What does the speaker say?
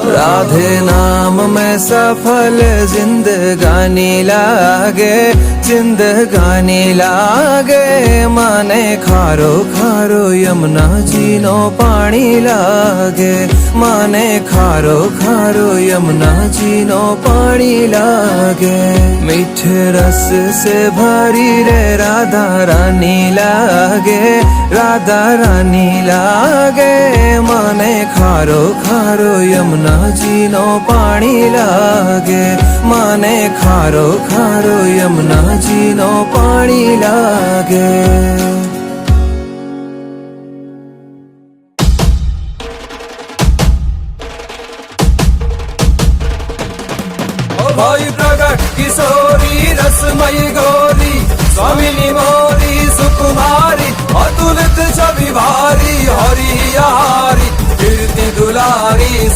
राधे नाम में सफल जिंदगानी लागे, जिंदगानी लागे। माने खारो खारो यमुना जी नो पानी लागे, माने खारो खारो यमुना जी नो पानी लागे। मीठे रस से भरी रे राधा रानी लागे, राधा रानी लागे। माने खारो खारो यमुना जी नो पानी लागे, माने खारो खारो यमुना जी नो पानी लागे। भाई प्रगट किशोरी रसमयी गौरी, स्वामिनी मोरी सुकुमारी, अतुलित छवि भारी, हरि हारी कीर्ति दुलारी।